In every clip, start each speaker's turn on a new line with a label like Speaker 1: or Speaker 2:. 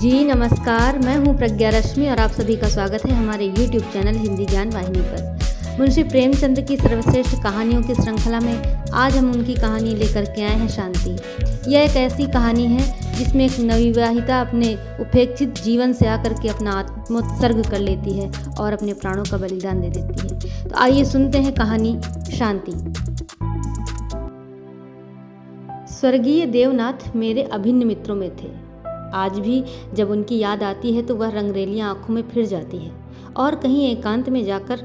Speaker 1: जी नमस्कार, मैं हूं प्रज्ञा रश्मि और आप सभी का स्वागत है हमारे YouTube चैनल हिंदी ज्ञान वाहिनी पर। मुंशी प्रेमचंद की सर्वश्रेष्ठ कहानियों की श्रृंखला में आज हम उनकी कहानी लेकर के आए हैं शांति। यह एक ऐसी कहानी है जिसमें एक नवविवाहिता अपने उपेक्षित जीवन से आकर के अपना आत्मोत्सर्ग कर लेती है और अपने प्राणों का बलिदान दे देती है। तो आइए सुनते हैं कहानी शांति। स्वर्गीय देवनाथ मेरे अभिन्न मित्रों में थे। आज भी जब उनकी याद आती है तो वह रंगरेलियां आंखों में फिर जाती है और कहीं एकांत में जाकर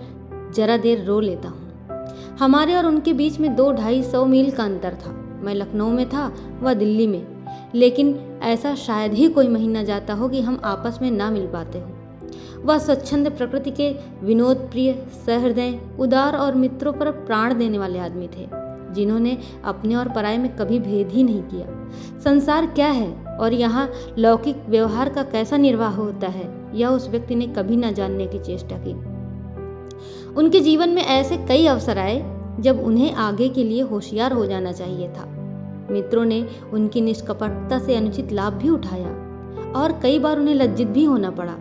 Speaker 1: जरा देर रो लेता हूँ। हमारे और उनके बीच में 200-250 मील का अंतर था। मैं लखनऊ में था, वह दिल्ली में, लेकिन ऐसा शायद ही कोई महीना जाता हो कि हम आपस में ना मिल पाते हों। वह स्वच्छंद प्रकृति के, विनोद प्रिय, सहृदय, उदार और मित्रों पर प्राण देने वाले आदमी थे, जिन्होंने अपने और पराये में कभी भेद ही नहीं किया। संसार क्या है और यहाँ लौकिक व्यवहार का कैसा निर्वाह होता है, यह उस व्यक्ति ने कभी न जानने की चेष्टा की। उनके जीवन में ऐसे कई अवसर आए जब उन्हें आगे के लिए होशियार हो जाना चाहिए था। मित्रों ने उनकी निष्कपटता से अनुचित लाभ भी उठाया और कई बार उन्हें लज्जित भी होना पड़ा,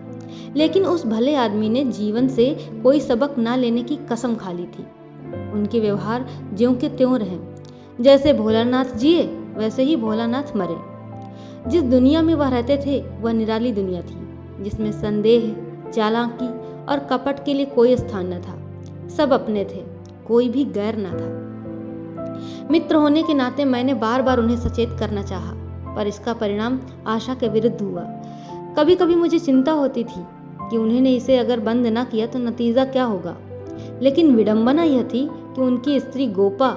Speaker 1: लेकिन उस भले आदमी ने जीवन से कोई सबक ना लेने की कसम खा ली थी। उनके व्यवहार ज्यों के त्यों रहे। जैसे भोलानाथ जिए वैसे ही भोलानाथ मरे। जिस दुनिया में वह रहते थे वह निराली दुनिया थी, जिसमें संदेह, चालाकी और कपट के लिए कोई स्थान न था। सब अपने थे, कोई भी गैर न था। मित्र होने के नाते मैंने बार बार उन्हें सचेत करना चाहा, पर इसका परिणाम आशा के विरुद्ध हुआ। कभी कभी मुझे चिंता होती थी कि उन्होंने इसे अगर बंद न किया तो नतीजा क्या होगा, लेकिन विडंबना यह थी कि उनकी स्त्री गोपा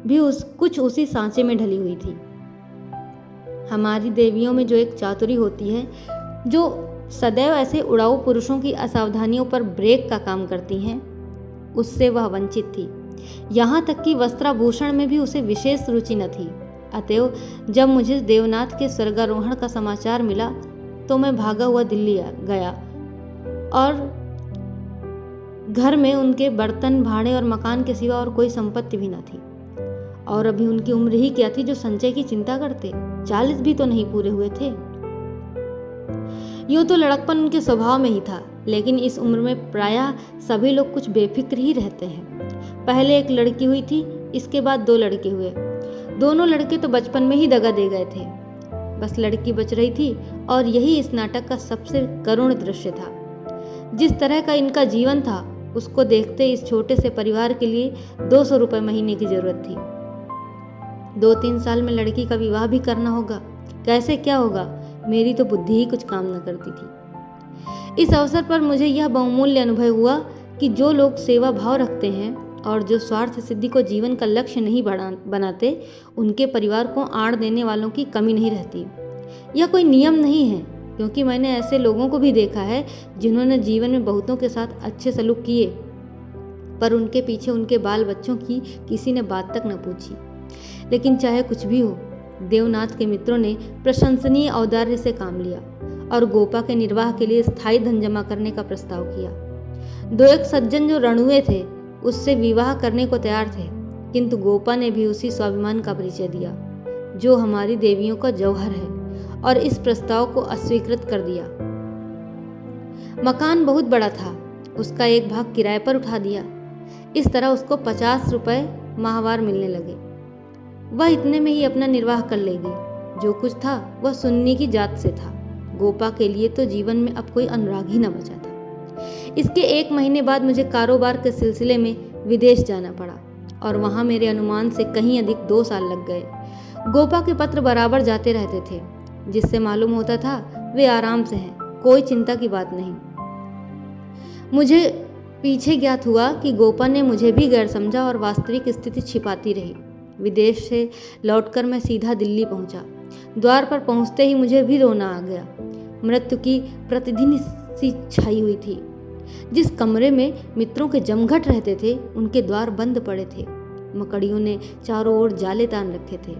Speaker 1: भी कुछ उसी सांचे में ढली हुई थी। हमारी देवियों में जो एक चातुरी होती है, जो सदैव ऐसे उड़ाऊ पुरुषों की असावधानियों पर ब्रेक का काम करती हैं, उससे वह वंचित थी। यहाँ तक कि वस्त्राभूषण में भी उसे विशेष रुचि न थी। अतएव जब मुझे देवनाथ के स्वर्गारोहण का समाचार मिला तो मैं भागा हुआ दिल्ली गया और घर में उनके बर्तन, भाड़े और मकान के सिवा और कोई संपत्ति भी न थी। और अभी उनकी उम्र ही क्या थी जो संचय की चिंता करते। 40 भी तो नहीं पूरे हुए थे। यूं तो लड़कपन उनके स्वभाव में ही था, लेकिन इस उम्र में प्रायः सभी लोग कुछ बेफिक्र ही रहते हैं। पहले एक लड़की हुई थी, इसके बाद 2 लड़के हुए। दोनों लड़के तो बचपन में ही दगा दे गए थे। बस लड़की बच रही थी और यही इस नाटक का सबसे करुण दृश्य था। जिस तरह का इनका जीवन था उसको देखते इस छोटे से परिवार के लिए 200 रुपये महीने की जरूरत थी। 2-3 साल में लड़की का विवाह भी करना होगा। कैसे क्या होगा, मेरी तो बुद्धि ही कुछ काम न करती थी। इस अवसर पर मुझे यह बहुमूल्य अनुभव हुआ कि जो लोग सेवा भाव रखते हैं और जो स्वार्थ सिद्धि को जीवन का लक्ष्य नहीं बनाते, उनके परिवार को आड़ देने वालों की कमी नहीं रहती। यह कोई नियम नहीं है, क्योंकि मैंने ऐसे लोगों को भी देखा है जिन्होंने जीवन में बहुतों के साथ अच्छे सलूक किए, पर उनके पीछे उनके बाल बच्चों की किसी ने बात तक न पूछी। लेकिन चाहे कुछ भी हो, देवनाथ के मित्रों ने प्रशंसनीय औदार्य से काम लिया और गोपा के निर्वाह के लिए स्थायी धन जमा करने का प्रस्ताव किया। 2-1 सज्जन जो रणुए थे उससे विवाह करने को तैयार थे, किंतु गोपा ने भी उसी स्वाभिमान का परिचय दिया जो हमारी देवियों का जौहर है और इस प्रस्ताव को अस्वीकृत कर दिया। मकान बहुत बड़ा था, उसका एक भाग किराए पर उठा दिया। इस तरह उसको 50 रुपये माहवार मिलने लगे। वह इतने में ही अपना निर्वाह कर लेगी। जो कुछ था वह सुन्नी की जात से था। गोपा के लिए तो जीवन में अब कोई अनुराग ही न बचा था। इसके 1 महीने बाद मुझे कारोबार के सिलसिले में विदेश जाना पड़ा और वहाँ मेरे अनुमान से कहीं अधिक 2 साल लग गए। गोपा के पत्र बराबर जाते रहते थे, जिससे मालूम होता था वे आराम से हैं, कोई चिंता की बात नहीं। मुझे पीछे ज्ञात हुआ कि गोपा ने मुझे भी गैर समझा और वास्तविक स्थिति छिपाती रही। विदेश से लौटकर मैं सीधा दिल्ली पहुंचा। द्वार पर पहुंचते ही मुझे भी रोना आ गया। मृत्यु की प्रतिदिन सी छाई हुई थी। जिस कमरे में मित्रों के जमघट रहते थे उनके द्वार बंद पड़े थे। मकड़ियों ने चारों ओर जाले तान रखे थे।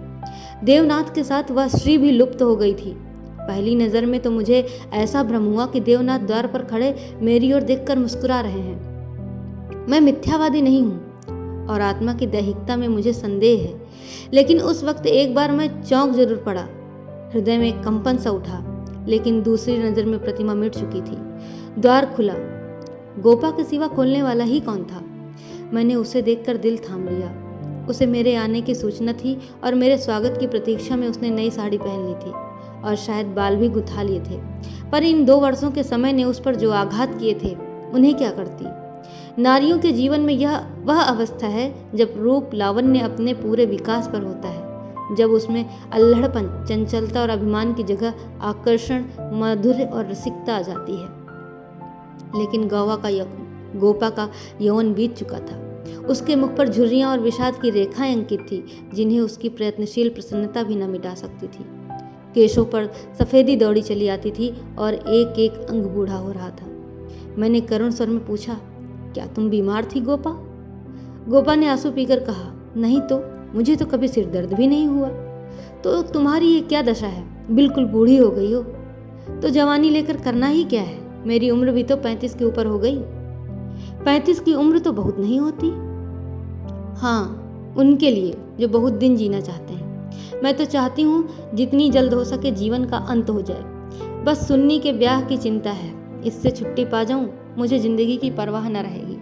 Speaker 1: देवनाथ के साथ वह श्री भी लुप्त हो गई थी। पहली नज़र में तो मुझे ऐसा भ्रम हुआ कि देवनाथ द्वार पर खड़े मेरी ओर देखकर मुस्कुरा रहे हैं। मैं मिथ्यावादी नहीं हूँ और आत्मा की दैहिकता में मुझे संदेह है, लेकिन उस वक्त एक बार मैं चौंक जरूर पड़ा। हृदय में कंपन सा उठा, लेकिन दूसरी नज़र में प्रतिमा मिट चुकी थी। द्वार खुला। गोपा के सिवा खोलने वाला ही कौन था? मैंने उसे देखकर दिल थाम लिया। उसे मेरे आने की सूचना थी और मेरे स्वागत की प्रतीक्षा में उसने नई साड़ी पहन ली थी और शायद बाल भी गुथा लिए थे। पर इन 2 वर्षों के समय ने उस पर जो आघात किए थे, उन्हें क्या करती। नारियों के जीवन में यह वह अवस्था है जब रूप लावण्य अपने पूरे विकास पर होता है, जब उसमें अल्हड़पन, चंचलता और अभिमान की जगह आकर्षण, माधुर्य और रसिकता आ जाती है। लेकिन गोपा का यौवन बीत चुका था। उसके मुख पर झुर्रियां और विषाद की रेखाएं अंकित थी, जिन्हें उसकी प्रयत्नशील प्रसन्नता भी न मिटा सकती थी। केशों पर सफेदी दौड़ी चली आती थी और एक एक अंग बूढ़ा हो रहा था। मैंने करुण स्वर में पूछा, क्या तुम बीमार थी गोपा? गोपा ने आंसू पीकर कहा, नहीं तो, मुझे तो कभी सिर दर्द भी नहीं हुआ। तो तुम्हारी ये क्या दशा है? बिल्कुल बूढ़ी हो गई हो। तो जवानी लेकर करना ही क्या है? मेरी उम्र भी तो 35 के ऊपर हो गई। 35 की उम्र तो बहुत नहीं होती। हाँ, उनके लिए जो बहुत दिन जीना चाहते हैं। मैं तो चाहती हूँ जितनी जल्द हो सके जीवन का अंत हो जाए। बस सुन्नी के ब्याह की चिंता है, इससे छुट्टी पा जाऊँ, मुझे जिंदगी की परवाह न रहेगी।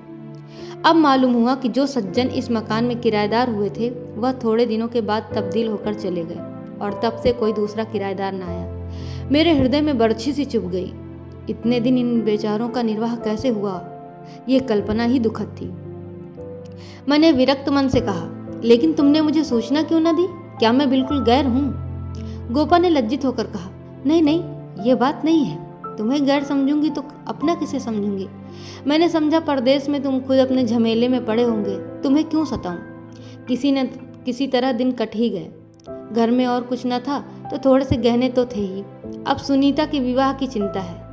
Speaker 1: अब मालूम हुआ कि जो सज्जन इस मकान में किराएदार हुए थे, वह थोड़े दिनों के बाद तब्दील होकर चले गए और तब से कोई दूसरा किराएदार न आया। मेरे हृदय में बरछी सी चुभ गई। इतने दिन इन बेचारों का निर्वाह कैसे हुआ, ये कल्पना ही दुखद थी। मैंने विरक्त मन से कहा, लेकिन तुमने मुझे सूचना क्यों न दी? क्या मैं बिल्कुल गैर हूँ? गोपा ने लज्जित होकर कहा, नहीं नहीं, ये बात नहीं है। तुम्हें गैर समझूंगी तो अपना किसे समझूंगी? मैंने समझा परदेश में तुम खुद अपने झमेले में पड़े होंगे, तुम्हें क्यों सताऊं? किसी तरह दिन कट ही गए। घर में और कुछ न था तो थोड़े से गहने तो थे ही। अब सुनीता के विवाह की चिंता है।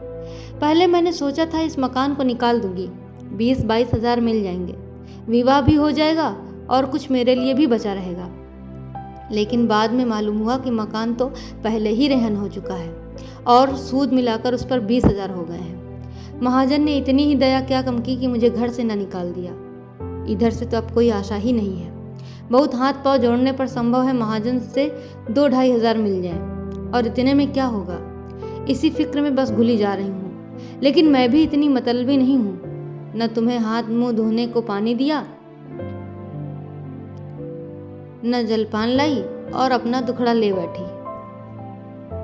Speaker 1: पहले मैंने सोचा था इस मकान को निकाल दूंगी, 20-22 हजार मिल जाएंगे, विवाह भी हो जाएगा और कुछ मेरे लिए भी बचा रहेगा। लेकिन बाद में मालूम हुआ कि मकान तो पहले ही रहन हो चुका है और सूद मिलाकर उस पर 20 हजार हो गए हैं। महाजन ने इतनी ही दया क्या कम की कि मुझे घर से न निकाल दिया। इधर से तो अब कोई आशा ही नहीं है। बहुत हाथ पांव जोड़ने पर संभव है महाजन से 2-2.5 हजार मिल जाए, और इतने में क्या होगा, इसी फिक्र में बस घुली जा रही हूँ। लेकिन मैं भी इतनी मतलबी नहीं हूँ। न तुम्हें हाथ मुंह धोने को पानी दिया, न जलपान लाई और अपना दुखड़ा ले बैठी।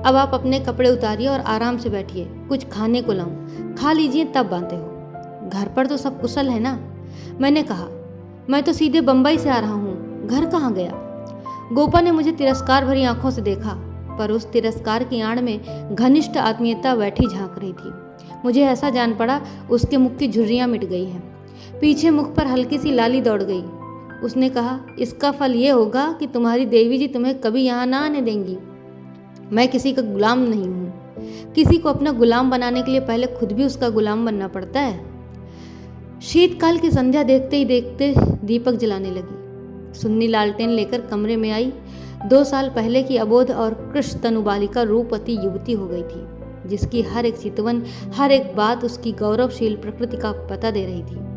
Speaker 1: अब आप अपने कपड़े उतारिए और आराम से बैठिए, कुछ खाने को लाऊं, खा लीजिए तब बातें हो। घर पर तो सब कुशल है ना? मैंने कहा, मैं तो सीधे बंबई से आ रहा हूँ, घर कहाँ गया? गोपा ने मुझे तिरस्कार भरी आंखों से देखा, पर उस तिरस्कार की आड़ में घनिष्ठ आत्मीयता बैठी झांक रही थी। मुझे ऐसा जान पड़ा उसके मुख की झुर्रियां मिट गई हैं, पीछे मुख पर हल्की सी लाली दौड़ गई। उसने कहा, इसका फल ये होगा कि तुम्हारी देवी जी तुम्हें कभी यहाँ ना आने देंगी। मैं किसी का गुलाम नहीं हूँ। किसी को अपना गुलाम बनाने के लिए पहले खुद भी उसका गुलाम बनना पड़ता है। शीतकाल की संध्या देखते ही देखते दीपक जलाने लगी। सुन्नी लालटेन लेकर कमरे में आई। 2 साल पहले की अबोध और कृष्ण तनु बालिका रूपवती युवती हो गई थी, जिसकी हर एक चितवन, हर एक बात उसकी गौरवशील प्रकृति का पता दे रही थी।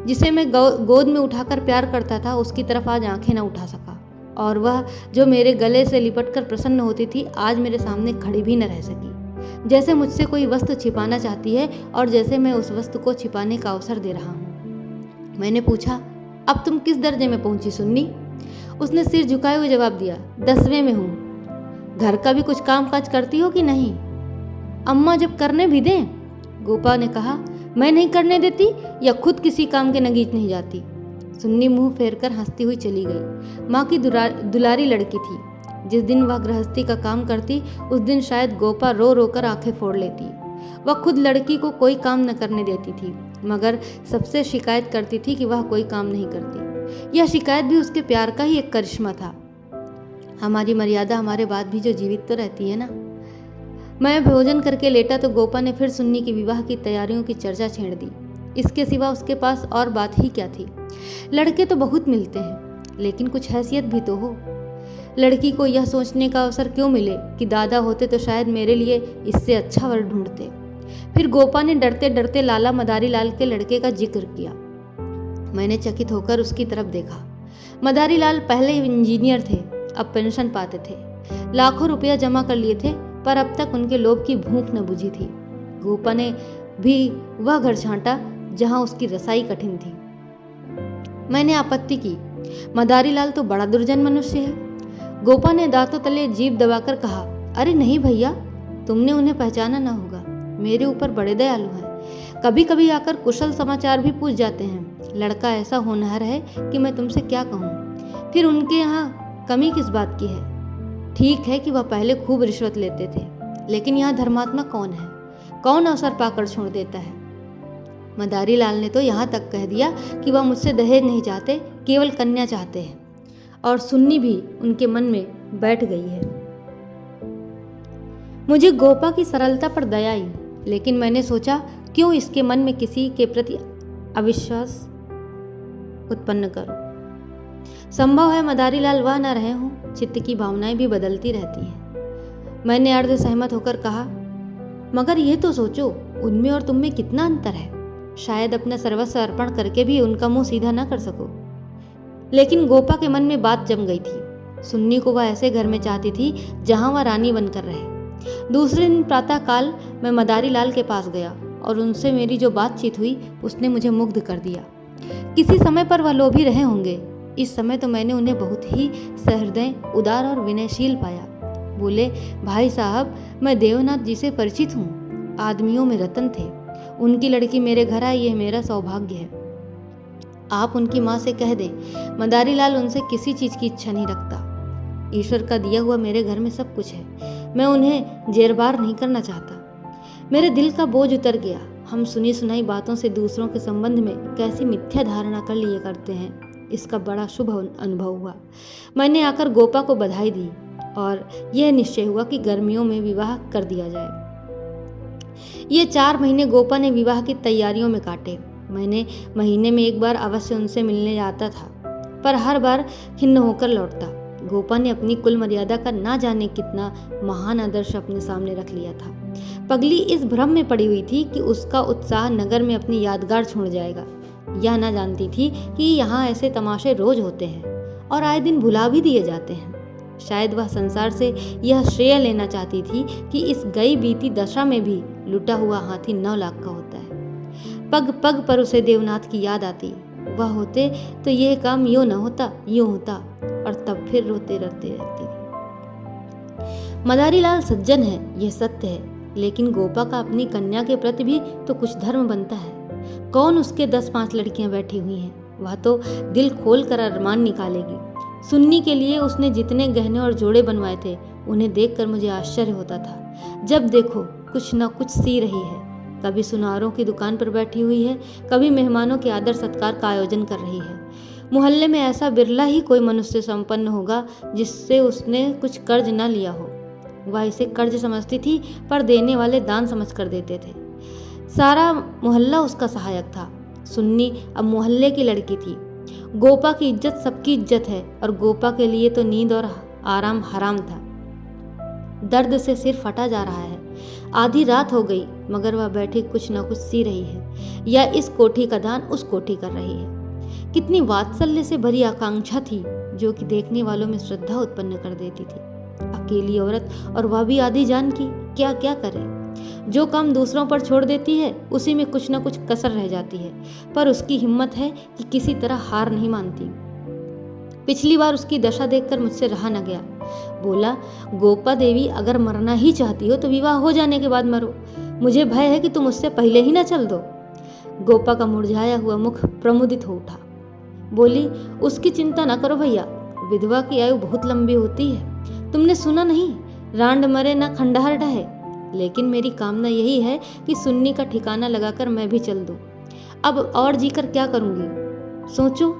Speaker 1: जिसे मैं गोद में उठाकर प्यार करता था, उसकी तरफ आज आंखें न उठा सका, और वह जो मेरे गले से लिपटकर प्रसन्न होती थी, आज मेरे सामने खड़ी भी न रह सकी। जैसे मुझसे कोई वस्तु छिपाना चाहती है और जैसे मैं उस वस्तु को छिपाने का अवसर दे रहा हूँ। मैंने पूछा, अब तुम किस दर्जे में पहुंची सुन्नी? उसने सिर झुकाए हुए जवाब दिया, 10वें में हूँ। घर का भी कुछ काम काज करती हो कि नहीं? अम्मा जब करने भी दें। गोपा ने कहा, मैं नहीं करने देती या खुद किसी काम के नगीच नहीं जाती। सुन्नी मुंह फेरकर हंसती हुई चली गई। माँ की दुलारी लड़की थी। जिस दिन वह गृहस्थी का काम करती, उस दिन शायद गोपा रो रो कर आंखें फोड़ लेती। वह खुद लड़की को कोई काम न करने देती थी, मगर सबसे शिकायत करती थी कि वह कोई काम नहीं करती। यह शिकायत भी उसके प्यार का ही एक करिश्मा था। हमारी मर्यादा हमारे बाद भी जो जीवित तो रहती है ना। मैं भोजन करके लेटा तो गोपा ने फिर सुन्नी की विवाह की तैयारियों की चर्चा छेड़ दी। इसके सिवा उसके पास और बात ही क्या थी। लड़के तो बहुत मिलते हैं, लेकिन कुछ हैसियत भी तो हो। लड़की को यह सोचने का अवसर क्यों मिले कि दादा होते तो शायद मेरे लिए इससे अच्छा वर ढूंढते। फिर गोपा ने डरते डरते लाला मदारी लाल के लड़के का जिक्र किया। मैंने चकित होकर उसकी तरफ देखा। मदारी लाल पहले इंजीनियर थे, अब पेंशन पाते थे। लाखों रुपया जमा कर लिए थे, पर अब तक उनके लोभ की भूख न बुझी थी। गोपा ने भी वह घर छांटा जहां उसकी रसाई कठिन थी। मैंने आपत्ति की, मदारी लाल तो बड़ा दुर्जन मनुष्य है। गोपा ने दांतों तले जीभ दबाकर कहा, अरे नहीं भैया, तुमने उन्हें पहचाना ना होगा। मेरे ऊपर बड़े दयालु हैं। कभी कभी आकर कुशल समाचार भी पूछ जाते हैं। लड़का ऐसा होनहार है कि मैं तुमसे क्या कहूँ। फिर उनके यहाँ कमी किस बात की है? ठीक है कि वह पहले खूब रिश्वत लेते थे, लेकिन यहाँ धर्मात्मा कौन है? कौन अवसर पाकर छोड़ देता है? मदारी लाल ने तो यहाँ तक कह दिया कि वह मुझसे दहेज नहीं चाहते, केवल कन्या चाहते हैं। और सुन्नी भी उनके मन में बैठ गई है। मुझे गोपा की सरलता पर दया आई, लेकिन मैंने सोचा क्यों इसके मन में किसी के प्रति अविश्वास उत्पन्न करूं। संभव है मदारी लाल वह न रहे हों। चित्त की भावनाएं भी बदलती रहती हैं। मैंने अर्ध सहमत होकर कहा, मगर यह तो सोचो, उनमें और तुम में कितना अंतर है। शायद अपना सर्वस्व अर्पण करके भी उनका मुंह सीधा न कर सको। लेकिन गोपा के मन में बात जम गई थी। सुन्नी को वह ऐसे घर में चाहती थी जहां वह रानी बनकर रहे। दूसरे दिन प्रातःकाल मैं मदारी लाल के पास गया और उनसे मेरी जो बातचीत हुई उसने मुझे मुग्ध कर दिया। किसी समय पर वह लोभी रहे होंगे। इस समय तो मैंने उन्हें बहुत ही सहृदय, उदार और विनयशील पाया। बोले, भाई साहब, मैं देवनाथ जी से परिचित हूँ। आदमियों में रतन थे। उनकी लड़की मेरे घर आई, यह मेरा सौभाग्य है। आप उनकी माँ से कह दें, मदारी लाल उनसे किसी चीज की इच्छा नहीं रखता। ईश्वर का दिया हुआ मेरे घर में सब कुछ है। मैं उन्हें जेरबार नहीं करना चाहता। मेरे दिल का बोझ उतर गया। हम सुनी सुनाई बातों से दूसरों के संबंध में कैसी मिथ्या धारणा कर लिए करते हैं, इसका बड़ा शुभ अनुभव हुआ। मैंने आकर गोपा को बधाई दी और यह निश्चय हुआ कि गर्मियों में विवाह कर दिया जाए। ये 4 महीने गोपा ने विवाह की तैयारियों में काटे। मैंने महीने में एक बार अवश्य उनसे मिलने जाता था, पर हर बार खिन्न होकर लौटता। गोपा ने अपनी कुल मर्यादा का ना जाने कितना महान आदर्श अपने सामने रख लिया था। पगली इस भ्रम में पड़ी हुई थी कि उसका उत्साह नगर में अपनी यादगार छोड़ जाएगा। यह ना जानती थी कि यहाँ ऐसे तमाशे रोज होते हैं और आए दिन भुला भी दिए जाते हैं। शायद वह संसार से यह श्रेय लेना चाहती थी कि इस गई बीती दशा में भी लुटा हुआ हाथी 9 लाख का होता है। पग पग पर उसे देवनाथ की याद आती। वह होते तो यह काम यूं न होता, यूं होता, और तब फिर रोते रहती थी। मदारी लाल सज्जन है, यह सत्य है, लेकिन गोपा का अपनी कन्या के प्रति भी तो कुछ धर्म बनता है। कौन उसके 10-5 लड़कियां बैठी हुई हैं, वह तो दिल खोल कर अरमान निकालेगी। सुन्नी के लिए उसने जितने गहने और जोड़े बनवाए थे, उन्हें देखकर मुझे आश्चर्य होता था। जब देखो कुछ न कुछ सी रही है। कभी सुनारों की दुकान पर बैठी हुई है, कभी मेहमानों के आदर सत्कार का आयोजन कर रही है। मोहल्ले में ऐसा बिरला ही कोई मनुष्य संपन्न होगा जिससे उसने कुछ कर्ज न लिया हो। वह इसे कर्ज समझती थी, पर देने वाले दान समझ कर देते थे। सारा मोहल्ला उसका सहायक था। सुन्नी अब मोहल्ले की लड़की थी। गोपा की इज्जत सबकी इज्जत है, और गोपा के लिए तो नींद और आराम हराम था। दर्द से सिर फटा जा रहा है। आधी रात हो गई, मगर वह बैठी कुछ न कुछ सी रही है, या इस कोठी का दान उस कोठी कर रही है। कितनी वात्सल्य से भरी आकांक्षा थी, जो कि देखने वालों में श्रद्धा उत्पन्न कर देती थी। अकेली औरत, और वह भी आधी जान की, क्या क्या करे। जो काम दूसरों पर छोड़ देती है, उसी में कुछ न कुछ कसर रह जाती है, पर उसकी हिम्मत है कि किसी तरह हार नहीं मानती। पिछली बार उसकी दशा देखकर मुझसे रहा न गया। बोला, गोपा देवी, अगर मरना ही चाहती हो तो विवाह हो जाने के बाद मरो। मुझे भय है कि तुम उससे पहले ही न चल दो। गोपा का मुरझाया हुआ मुख प्रमुदित हो उठा। बोली, उसकी चिंता न करो भैया, विधवा की आयु बहुत लंबी होती है। तुमने सुना नहीं, रांड मरे न खंडहर ढहे। लेकिन मेरी कामना यही है कि सुन्नी का ठिकाना लगाकर मैं भी चल दूं। अब और जीकर क्या करूंगी? सोचो,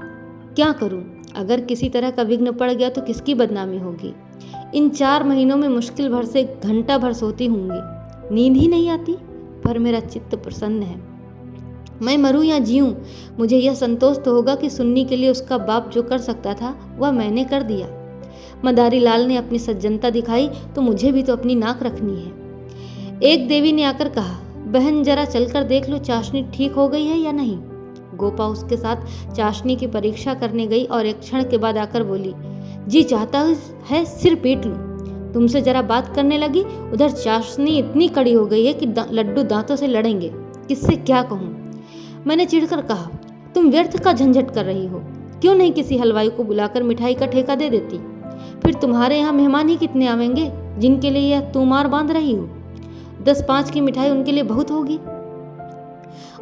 Speaker 1: क्या करूं? अगर किसी तरह का विघ्न पड़ गया तो किसकी बदनामी होगी? इन 4 महीनों में मुश्किल भर से घंटा भर सोती होंगी, नींद ही नहीं आती, पर मेरा चित्त प्रसन्न है। मैं मरूं या जीऊं, मुझे यह संतोष तो होगा कि सुन्नी के लिए उसका बाप जो कर सकता था वह मैंने कर दिया। मदारी लाल ने अपनी सज्जनता दिखाई तो मुझे भी तो अपनी नाक रखनी है। एक देवी ने आकर कहा, बहन जरा चलकर देख लो चाशनी ठीक हो गई है या नहीं। गोपा उसके साथ चाशनी की परीक्षा करने गई और एक क्षण के बाद आकर बोली, जी चाहता है सिर पीट लूं। तुमसे जरा बात करने लगी, उधर चाशनी इतनी कड़ी हो गई है कि लड्डू दांतों से लड़ेंगे। किससे क्या कहूँ। मैंने चिढ़कर कहा, तुम व्यर्थ का झंझट कर रही हो, क्यों नहीं किसी हलवाई को बुलाकर मिठाई का ठेका दे देती। फिर तुम्हारे यहाँ मेहमान ही कितने आवेंगे जिनके लिए यह तूमार बांध रही हो। 10-5 की मिठाई उनके लिए बहुत होगी।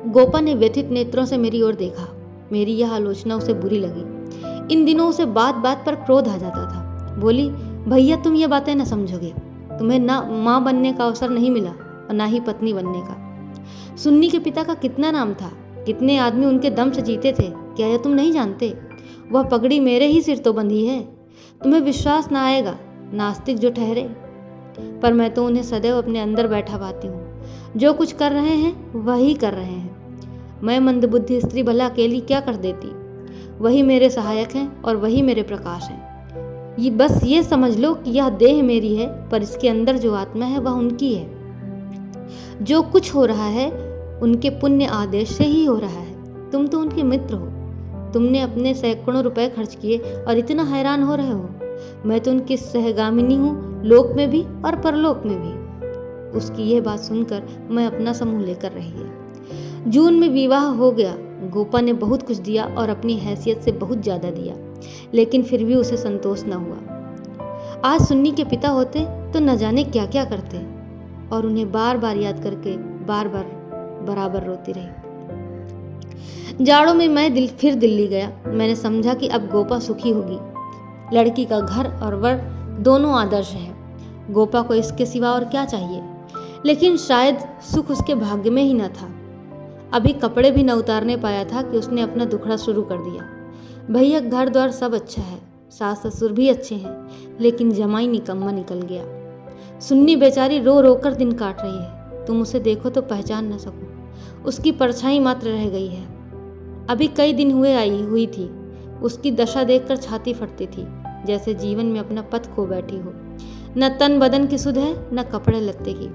Speaker 1: गोपा ने व्यथित नेत्रों से मेरी ओर देखा। मेरी यह आलोचना उसे बुरी लगी। इन दिनों उसे बात बात पर क्रोध आ जाता था। बोली, भैया तुम ये बातें न समझोगे। तुम्हें ना माँ बनने का अवसर नहीं मिला और ना ही पत्नी बनने का। सुन्नी के पिता का कितना नाम था, कितने आदमी उनके दम से जीते थे, क्या यह तुम नहीं जानते। वह पगड़ी मेरे ही सिर तो बंधी है। तुम्हें विश्वास ना आएगा, नास्तिक जो ठहरे, पर मैं तो उन्हें सदैव अपने अंदर बैठा पाती हूँ। जो कुछ कर रहे हैं वही कर रहे हैं। मैं मंदबुद्धि स्त्री भला अकेली क्या कर देती। वही मेरे सहायक हैं और वही मेरे प्रकाश हैं। ये बस ये समझ लो कि यह देह मेरी है, पर इसके अंदर जो आत्मा है वह उनकी है। जो कुछ हो रहा है उनके पुण्य आदेश से ही हो रहा है। तुम तो उनके मित्र हो। तुमने अपने सैकड़ों रुपए खर्च किए और इतना हैरान हो रहे हो। मैं तो उनकी सहगामिनी हूँ, लोक में भी और परलोक में भी। उसकी यह बात सुनकर मैं अपना समूह लेकर रही है। जून में विवाह हो गया। गोपा ने बहुत कुछ दिया और अपनी हैसियत से बहुत ज्यादा दिया, लेकिन फिर भी उसे संतोष न हुआ। आज सुन्नी के पिता होते तो न जाने क्या क्या करते, और उन्हें बार बार याद करके बार बार बराबर रोती रही। जाड़ों में मैं फिर दिल्ली गया। मैंने समझा कि अब गोपा सुखी होगी। लड़की का घर और वर दोनों आदर्श है। गोपा को इसके सिवा और क्या चाहिए। लेकिन शायद सुख उसके भाग्य में ही न था। अभी कपड़े भी न उतारने पाया था कि उसने अपना दुखड़ा शुरू कर दिया। भैया घर द्वार सब अच्छा है, सास ससुर भी अच्छे हैं, लेकिन जमाई निकम्मा निकल गया। सुन्नी बेचारी रो रो कर दिन काट रही है। तुम उसे देखो तो पहचान न सको। उसकी परछाई मात्र रह गई है। अभी कई दिन हुए आई हुई थी। उसकी दशा देखकर छाती फटती थी, जैसे जीवन में अपना पथ खो बैठी हो। न तन बदन की सुध है, न कपड़े लत्ते की।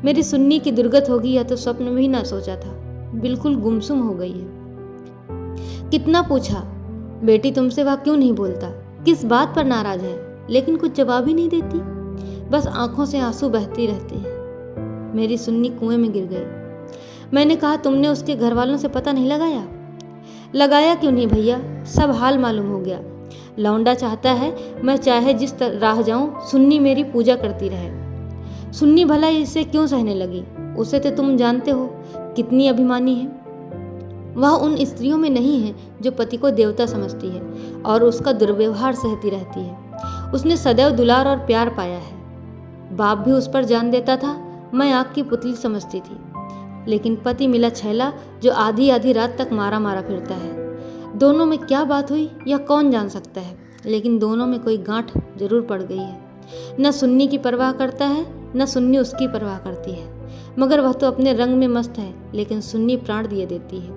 Speaker 1: मेरी सुन्नी की दुर्गत होगी यह तो स्वप्न में भी न सोचा था। बिल्कुल गुमसुम हो गई है। कितना पूछा, बेटी तुमसे वह क्यों नहीं बोलता, किस बात पर नाराज है, लेकिन कुछ जवाब ही नहीं देती। बस आंखों से आंसू बहती रहते हैं। मेरी सुन्नी कुएं में गिर गई। मैंने कहा, तुमने उसके घर वालों से पता नहीं लगाया। लगाया क्यों नहीं भैया, सब हाल मालूम हो गया। लौंडा चाहता है मैं चाहे जिस राह जाऊं सुन्नी मेरी पूजा करती रहे। सुन्नी भला इसे क्यों सहने लगी। उसे तो तुम जानते हो कितनी अभिमानी है। वह उन स्त्रियों में नहीं है जो पति को देवता समझती है और उसका दुर्व्यवहार सहती रहती है। उसने सदैव दुलार और प्यार पाया है। बाप भी उस पर जान देता था। मैं आग की पुतली समझती थी, लेकिन पति मिला छैला जो आधी आधी रात तक मारा मारा फिरता है। दोनों में क्या बात हुई यह कौन जान सकता है, लेकिन दोनों में कोई गांठ जरूर पड़ गई है। न सुन्नी की परवाह करता है, न सुन्नी उसकी परवाह करती है। मगर वह तो अपने रंग में मस्त है, लेकिन सुन्नी प्राण दिए देती है।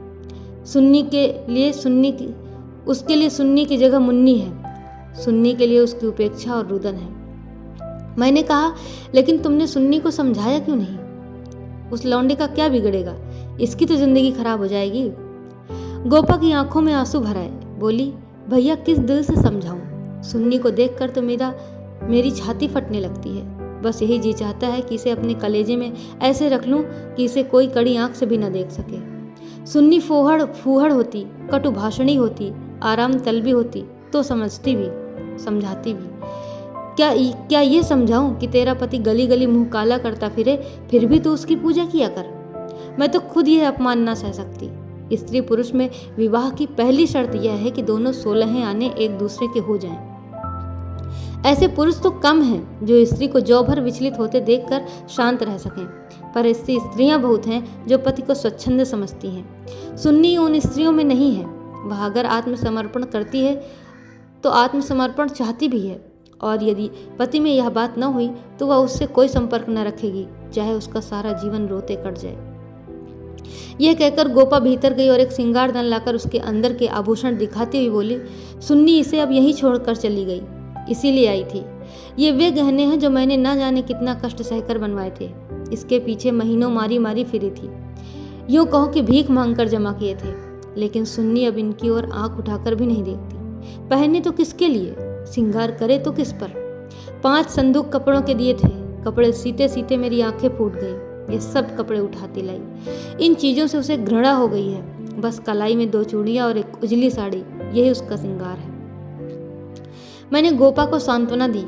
Speaker 1: उसके लिए सुन्नी की जगह मुन्नी है। सुन्नी के लिए उसकी उपेक्षा और रुदन है। मैंने कहा, लेकिन तुमने सुन्नी को समझाया क्यों नहीं। उस लौंडे का क्या बिगड़ेगा, इसकी तो जिंदगी खराब हो जाएगी। गोपा की आंखों में आंसू भर आए। बोली, भैया किस दिल से समझाऊं। सुन्नी को देखकर तो मेरी छाती फटने लगती है। बस यही जी चाहता है कि इसे अपने कलेजे में ऐसे रख लूं कि इसे कोई कड़ी आंख से भी न देख सके। सुन्नी फूहड़ होती, कटु भाषणी होती, आराम तलबी होती तो समझती भी, समझाती भी। क्या ये समझाऊं कि तेरा पति गली गली मुंह काला करता फिरे, फिर भी तो उसकी पूजा किया कर। मैं तो खुद यह अपमान ना सह सकती। स्त्री पुरुष में विवाह की पहली शर्त यह है कि दोनों 16 आने एक दूसरे के हो जाएं। ऐसे पुरुष तो कम हैं जो स्त्री को जौ भर विचलित होते देखकर शांत रह सकें, पर ऐसी स्त्रियां बहुत हैं जो पति को स्वच्छंद समझती हैं। सुन्नी उन स्त्रियों में नहीं है। वह अगर आत्मसमर्पण करती है तो आत्मसमर्पण चाहती भी है, और यदि पति में यह बात न हुई तो वह उससे कोई संपर्क न रखेगी, चाहे उसका सारा जीवन रोते कट जाए। यह कहकर गोपा भीतर गई और एक सिंगारदान लाकर उसके अंदर के आभूषण दिखाती हुई बोली, सुन्नी इसे अब यहीं छोड़कर चली गई, इसीलिए आई थी। ये वे गहने हैं जो मैंने न जाने कितना कष्ट सहकर बनवाए थे। इसके पीछे महीनों मारी मारी फिरी थी, यूं कहो कि भीख मांगकर जमा किए थे। लेकिन सुन्नी अब इनकी ओर आंख उठाकर भी नहीं देखती। पहने तो किसके लिए, सिंगार करे तो किस पर। 5 संदूक कपड़ों के दिए थे। कपड़े सीते सीते मेरी आंखें फूट गई। ये सब कपड़े उठाती लाई। इन चीज़ों से उसे घृणा हो गई है। बस कलाई में 2 चूड़ियाँ और एक उजली साड़ी, यही उसका श्रृंगार है। मैंने गोपा को सांत्वना दी।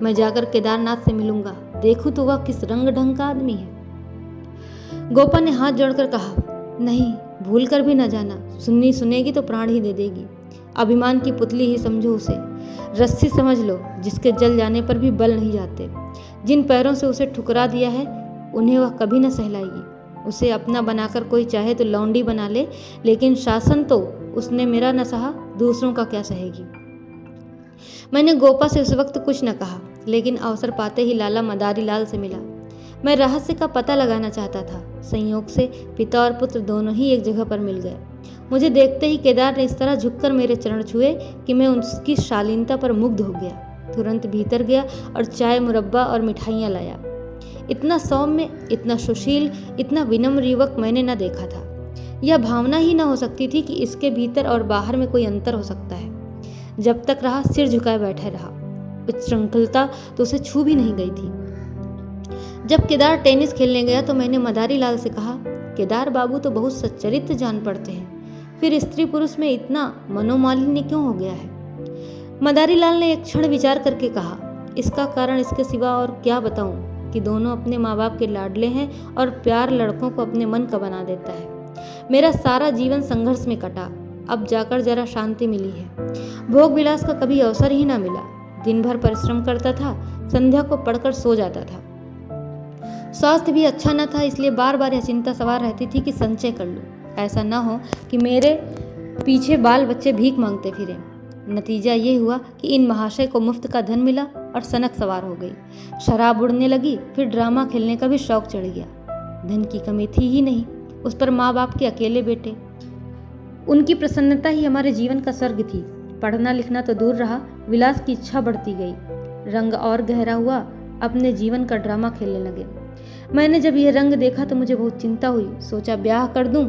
Speaker 1: मैं जाकर केदारनाथ से मिलूंगा, देखूं तो वह किस रंग ढंग का आदमी है। गोपा ने हाथ जोड़कर कहा, नहीं, भूल कर भी न जाना। सुन्नी सुनेगी तो प्राण ही दे देगी। अभिमान की पुतली ही समझो उसे। रस्सी समझ लो, जिसके जल जाने पर भी बल नहीं जाते। जिन पैरों से उसे ठुकरा दिया है, उन्हें वह कभी न सहलाएगी। उसे अपना बनाकर कोई चाहे तो लौंडी बना ले, लेकिन शासन तो उसने मेरा न सहा, दूसरों का क्या सहेगी। मैंने गोपा से उस वक्त कुछ न कहा, लेकिन अवसर पाते ही लाला मदारी लाल से मिला। मैं रहस्य का पता लगाना चाहता था। संयोग से पिता और पुत्र दोनों ही एक जगह पर मिल गए। मुझे देखते ही केदार ने इस तरह झुककर मेरे चरण छुए कि मैं उसकी शालीनता पर मुग्ध हो गया। तुरंत भीतर गया और चाय, मुरब्बा और मिठाइयाँ लाया। इतना सौम्य, इतना सुशील, इतना विनम्र युवक मैंने न देखा था। यह भावना ही न हो सकती थी कि इसके भीतर और बाहर में कोई अंतर हो सकता है। जब तक रहा सिर झुकाए बैठे रहा। उच्छृंखलता तो उसे छू भी नहीं गई थी। जब केदार टेनिस खेलने गया तो मैंने मदारी लाल से कहा, केदार बाबू तो बहुत सच्चरित्र जान पड़ते हैं, फिर स्त्री पुरुष में इतना मनोमालिन्य क्यों हो गया है। मदारी लाल ने एक क्षण विचार करके कहा, इसका कारण इसके सिवा और क्या बताऊं कि दोनों अपने माँ बाप के लाडले हैं और प्यार लड़कों को अपने मन का बना देता है। मेरा सारा जीवन संघर्ष में कटा, अब जाकर जरा शांति मिली है। भोग विलास का कभी अवसर ही ना मिला। दिन भर परिश्रम करता था, संध्या को पढ़कर सो जाता था। स्वास्थ्य भी अच्छा न था, इसलिए बार बार यह चिंता सवार रहती थी कि संचय कर लूं, ऐसा न हो कि मेरे पीछे बाल बच्चे भीख मांगते फिरें। नतीजा ये हुआ कि इन महाशय को मुफ्त का धन मिला और सनक सवार हो गई। शराब उड़ने लगी, फिर ड्रामा खेलने का भी शौक चढ़ गया। धन की कमी थी ही नहीं, उस पर माँ बाप के अकेले बेटे। उनकी प्रसन्नता ही हमारे जीवन का स्वर्ग थी। पढ़ना लिखना तो दूर रहा, विलास की इच्छा बढ़ती गई। रंग और गहरा हुआ, अपने जीवन का ड्रामा खेलने लगे। मैंने जब यह रंग देखा तो मुझे बहुत चिंता हुई। सोचा ब्याह कर दूं,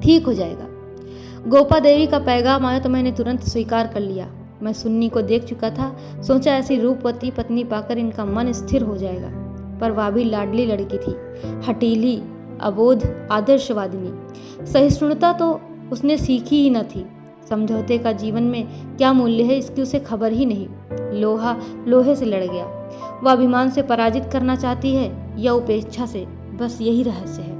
Speaker 1: ठीक हो जाएगा। गोपा देवी का पैगाम आया तो मैंने तुरंत स्वीकार कर लिया। मैं सुन्नी को देख चुका था, सोचा ऐसी रूपवती पत्नी पाकर इनका मन स्थिर हो जाएगा। पर वह भी लाडली लड़की थी, हठीली, अबोध, आदर्शवादिनी। सहिष्णुता तो उसने सीखी ही न थी। समझौते का जीवन में क्या मूल्य है, इसकी उसे खबर ही नहीं। लोहा लोहे से लड़ गया। वह अभिमान से पराजित करना चाहती है या उपेक्षा से, बस यही रहस्य है।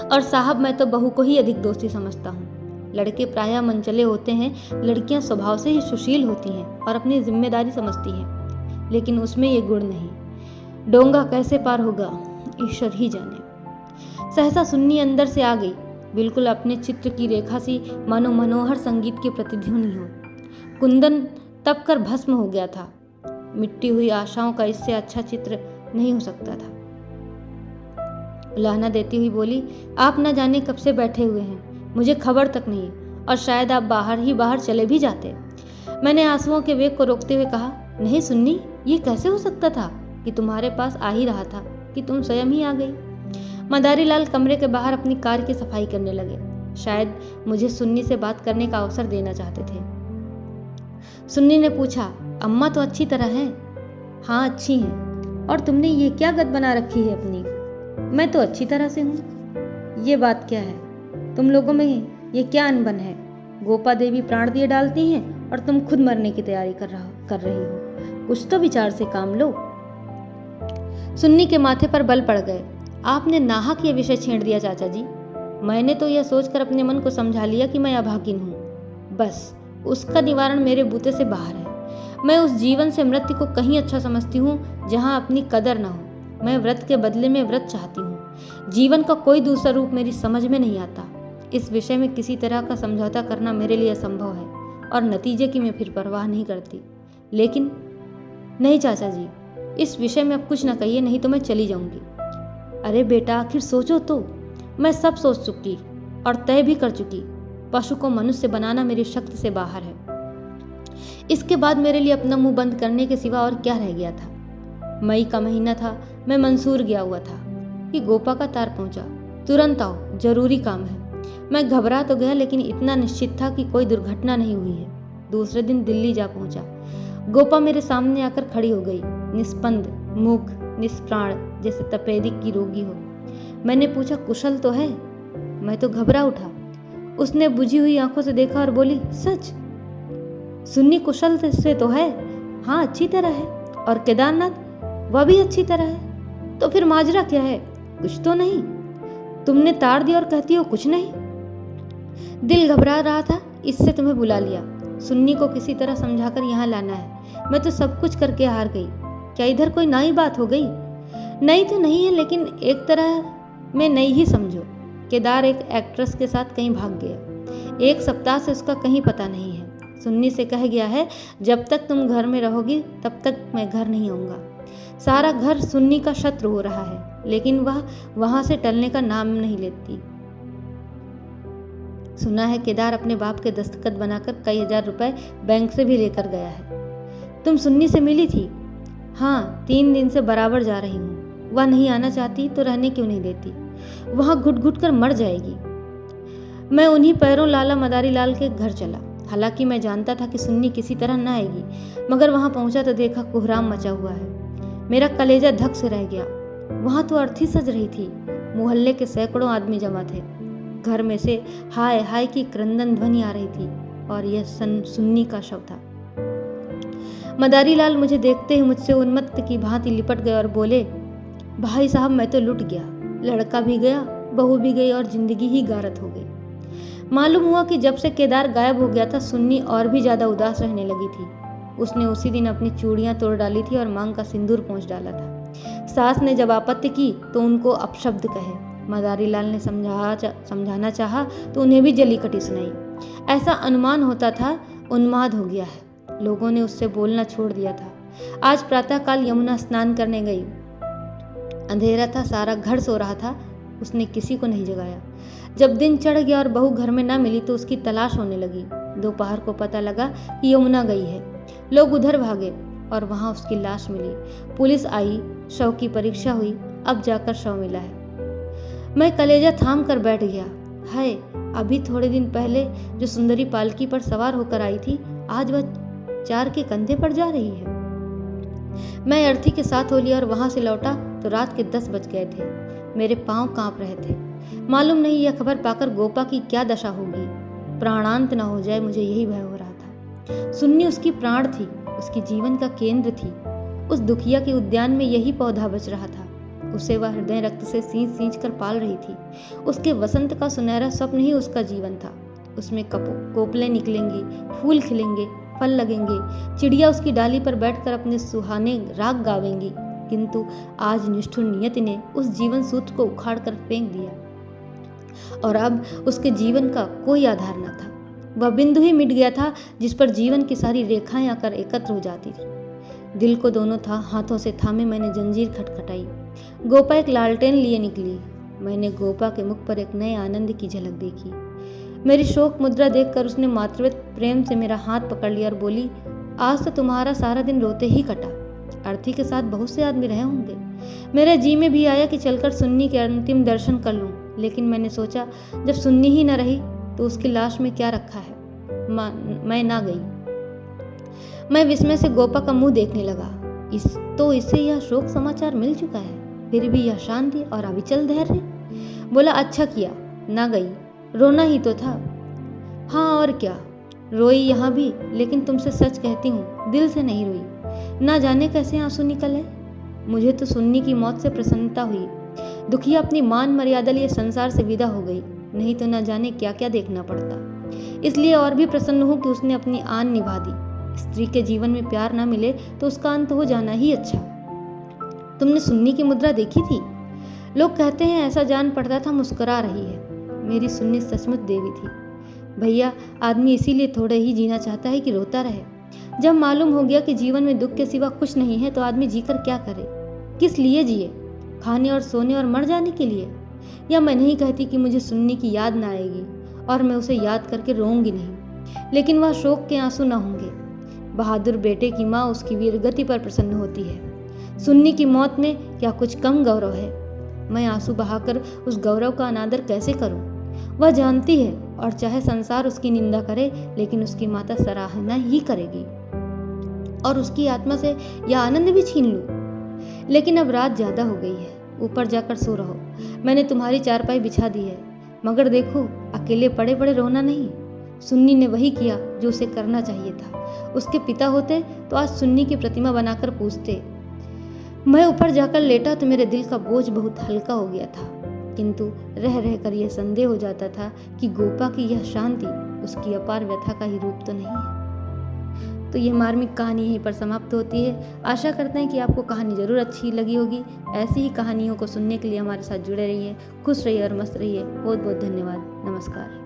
Speaker 1: और साहब, मैं तो बहू को ही अधिक दोषी समझता हूँ। लड़के प्रायः मनचले होते हैं, लड़कियां स्वभाव से ही सुशील होती हैं और अपनी जिम्मेदारी समझती हैं, लेकिन उसमें ये गुण नहीं। डोंगा कैसे पार होगा, ईश्वर ही जाने। सहसा सुन्नी अंदर से आ गई, बिल्कुल अपने चित्र की रेखा सी, मानो मनोहर संगीत की प्रतिध्वनि हो। कुंदन तप कर भस्म हो गया था। मिट्टी हुई आशाओं का इससे अच्छा चित्र नहीं हो सकता था। उलाहना देती हुई बोली, आप न जाने कब से बैठे हुए हैं, मुझे खबर तक नहीं, और शायद आप बाहर चले भी जाते। मैंने आंसुओं के वेग को रोकते हुए कहा, नहीं सुन्नी, ये कैसे हो सकता था कि तुम्हारे पास आ ही रहा था कि तुम स्वयं ही आ गई। मदारी लाल कमरे के बाहर अपनी कार की सफाई करने लगे। शायद मुझे सुन्नी से बात करने का अवसर देना चाहते थे। सुन्नी ने पूछा, अम्मा तो अच्छी तरह हैं? हाँ, अच्छी हैं। और तुमने ये क्या गत बना रखी है अपनी? मैं तो अच्छी तरह से हूँ। ये बात क्या है? तुम लोगों में ये क्या अनबन है? गोपा देवी प्राण दिए डालती हैं और तुम खुद मरने की तैयारी कर रही हो। कुछ तो विचार से काम लो। सुन्नी के माथे पर बल पड़ गए। आपने नाहक ये विषय छेड़ दिया चाचा जी। मैंने तो यह सोचकर अपने मन को समझा लिया कि मैं अभागिन हूँ। बस उसका निवारण मेरे बूते से बाहर है। मैं उस जीवन से मृत्यु को कहीं अच्छा समझती हूँ जहाँ अपनी कदर न हो। मैं व्रत के बदले में व्रत चाहती हूँ। जीवन का कोई दूसरा रूप मेरी समझ में नहीं आता। इस विषय में किसी तरह का समझौता करना मेरे लिए असंभव है, और नतीजे की मैं फिर परवाह नहीं करती। लेकिन नहीं चाचा जी, इस विषय में अब कुछ न कहिए, नहीं तो मैं चली जाऊंगी। अरे बेटा, आखिर सोचो तो। मैं सब सोच चुकी और तय भी कर चुकी। पशु को मनुष्य बनाना मेरी शक्ति से बाहर है। इसके बाद मेरे लिए अपना मुंह बंद करने के सिवा और क्या रह गया था। मई का महीना था, मैं मंसूर गया हुआ था कि गोपा का तार पहुंचा। तुरंत आओ, जरूरी काम है। मैं घबरा तो गया, लेकिन इतना निश्चित था कि कोई दुर्घटना नहीं हुई है। दूसरे दिन दिल्ली जा पहुंचा। गोपा मेरे सामने आकर खड़ी हो गई, निस्पंद, मूक, निष्प्राण, जैसे तपेदिक की रोगी हो। मैंने पूछा, कुशल तो है? मैं तो घबरा उठा। उसने बुझी हुई आंखों से देखा और बोली, सच? सुन्नी कुशल से तो है, हाँ अच्छी तरह है। और केदारनाथ, वह भी अच्छी तरह है। तो फिर माजरा क्या है? कुछ तो नहीं? तुमने ताड़ दिया और कहती हो कुछ नहीं। दिल घबरा रहा था, इससे तुम्हें बुला लिया। सुन्नी को किसी तरह समझाकर यहाँ लाना है। मैं तो सब कुछ करके हार गई। क्या इधर कोई नई बात हो गई? नई तो नहीं है, लेकिन एक तरह में नई ही समझो। केदार एक एक्ट्रेस के साथ कहीं भाग गया। 1 सप्ताह से उसका कहीं पता नहीं है। सुन्नी से कह गया है, जब तक तुम घर में रहोगी तब तक मैं घर नहीं आऊँगा। सारा घर सुन्नी का शत्रु हो रहा है, लेकिन वह वहाँ से टलने का नाम नहीं लेती। सुना है केदार अपने बाप के दस्तखत बनाकर कई हजार रुपए बैंक से भी लेकर गया है। तुम सुन्नी से मिली थी? हाँ, 3 दिन से बराबर जा रही हूँ। वह नहीं आना चाहती तो रहने क्यों नहीं देती? वहाँ घुट घुट कर मर जाएगी। मैं उन्हीं पैरों लाला मदारी लाल के घर चला। हालांकि मैं जानता था कि सुन्नी किसी तरह न आएगी, मगर वहां पहुंचा तो देखा कोहराम मचा हुआ है। मेरा कलेजा धक से रह गया। वहां तो अर्थी सज रही थी। मोहल्ले के सैकड़ों आदमी जमा थे। घर में से हाय हाय की क्रंदन ध्वनि आ रही थी, और यह सुन्नी का शव था। मदारी लाल मुझे देखते ही मुझसे उन्मत्त की भांति लिपट गए और बोले, भाई साहब, मैं तो लुट गया। लड़का भी गया, बहू भी गई, और जिंदगी ही गारत हो गई। मालूम हुआ कि जब से केदार गायब हो गया था, सुन्नी और भी ज्यादा उदास रहने लगी थी। उसने उसी दिन अपनी चूड़ियां तोड़ डाली थी और मांग का सिंदूर पोंछ डाला था। सास ने जब आपत्ति की तो उनको अपशब्द कहे। मदारी लाल ने समझाना चाहा तो उन्हें भी जली कटी सुनाई। ऐसा अनुमान होता था उन्माद हो गया है। लोगों ने उससे बोलना छोड़ दिया था। आज प्रातःकाल यमुना स्नान करने गई। अंधेरा था, सारा घर सो रहा था। उसने किसी को नहीं जगाया। जब दिन चढ़ गया और बहू घर में ना मिली तो उसकी तलाश होने लगी। दोपहर को पता लगा कि यमुना गई है। लोग उधर भागे और वहां उसकी लाश मिली। पुलिस आई, शव की परीक्षा हुई, अब जाकर शव मिला है। मैं कलेजा थाम कर बैठ गया। हाय, अभी थोड़े दिन पहले जो सुंदरी पालकी पर सवार होकर आई थी, आज वह 4 के कंधे पर जा रही है। मैं अर्थी के साथ हो लिया और वहां से लौटा तो रात के 10 बज गए थे। मेरे पांव कांप रहे थे। मालूम नहीं यह खबर पाकर गोपा की क्या दशा होगी। प्राणांत न हो जाए, मुझे यही भय हो रहा था। सुन्नी उसकी प्राण थी, उसकी जीवन का केंद्र थी। उस दुखिया के उद्यान में यही पौधा बच रहा था। उसे वह हृदय रक्त से सींच सींच कर पाल रही थी। उसके वसंत का सुनहरा स्वप्न ही उसका जीवन था। उसमें कोपलें निकलेंगी, फूल खिलेंगे, फल लगेंगे, चिड़िया उसकी डाली पर बैठकर अपने सुहाने राग गावेंगी। किंतु आज निष्ठुर नियति ने उस जीवन सूत्र को उखाड़ कर फेंक दिया, और अब उसके जीवन का कोई आधार न था। वह बिंदु ही मिट गया था जिस पर जीवन की सारी रेखाएं आकर एकत्र हो जाती थी। दिल को दोनों हाथों से थामे मैंने जंजीर खटखटाई। गोपा एक लालटेन लिए निकली। मैंने गोपा के मुख पर एक नए आनंद की झलक देखी। मेरी शोक मुद्रा देखकर उसने मातृवत प्रेम से मेरा हाथ पकड़ लिया और बोली, आज तो तुम्हारा सारा दिन रोते ही कटा। अर्थी के साथ बहुत से आदमी रहे होंगे। मेरे जी में भी आया कि चलकर सुन्नी के अंतिम दर्शन कर लूं, लेकिन मैंने सोचा जब सुन्नी ही न रही तो उसकी लाश में क्या रखा है। मैं ना गई। मैं विस्मय से गोपा का मुंह देखने लगा। इसे यह शोक समाचार मिल चुका है, फिर भी यह शांति और अविचल धैर्य। बोला, अच्छा किया ना गई, रोना ही तो था। हाँ और क्या, रोई यहाँ भी, लेकिन तुमसे सच कहती हूँ, दिल से नहीं रोई। ना जाने कैसे आंसू निकले। मुझे तो सुन्नी की मौत से प्रसन्नता हुई। दुखिया अपनी मान मर्यादा लिए संसार से विदा हो गई, नहीं तो न जाने क्या क्या देखना पड़ता। इसलिए और भी प्रसन्न हूँ कि उसने अपनी आन निभा दी। स्त्री के जीवन में प्यार ना मिले तो उसका अंत हो जाना ही अच्छा। तुमने सुन्नी की मुद्रा देखी थी? लोग कहते हैं ऐसा जान पड़ता था मुस्कुरा रही है। मेरी सुन्नी सचमुच देवी थी। भैया, आदमी इसीलिए थोड़े ही जीना चाहता है कि रोता रहे। जब मालूम हो गया कि जीवन में दुख के सिवा कुछ नहीं है तो आदमी जीकर क्या करे? किस लिए जिए? खाने और सोने और मर जाने के लिए? या मैं नहीं कहती कि मुझे सुन्नी की याद ना आएगी और मैं उसे याद करके रोऊंगी नहीं, लेकिन वह शोक के आंसू ना होंगे। बहादुर बेटे की माँ उसकी वीरगति पर प्रसन्न होती है। सुन्नी की मौत में क्या कुछ कम गौरव है? मैं आंसू बहाकर उस गौरव का अनादर कैसे करूं? वह जानती है, और चाहे संसार उसकी निंदा करे, लेकिन उसकी माता सराहना ही करेगी। और उसकी आत्मा से यह आनंद भी छीन लूं? लेकिन अब रात ज़्यादा हो गई है, ऊपर जाकर सो रहो। मैंने तुम्हारी चारपाई बिछा दी है, मगर देखो अकेले पड़े पड़े रोना नहीं। सुन्नी ने वही किया जो उसे करना चाहिए था। उसके पिता होते तो आज सुन्नी की प्रतिमा बनाकर पूजते। मैं ऊपर जाकर लेटा तो मेरे दिल का बोझ बहुत हल्का हो गया था, किंतु रह रहकर यह संदेह हो जाता था कि गोपा की यह शांति उसकी अपार व्यथा का ही रूप तो नहीं है। तो यह मार्मिक कहानी यहीं पर समाप्त होती है। आशा करते हैं कि आपको कहानी ज़रूर अच्छी लगी होगी। ऐसी ही कहानियों को सुनने के लिए हमारे साथ जुड़े रहिए, खुश रहिए और मस्त रहिए। बहुत बहुत धन्यवाद। नमस्कार।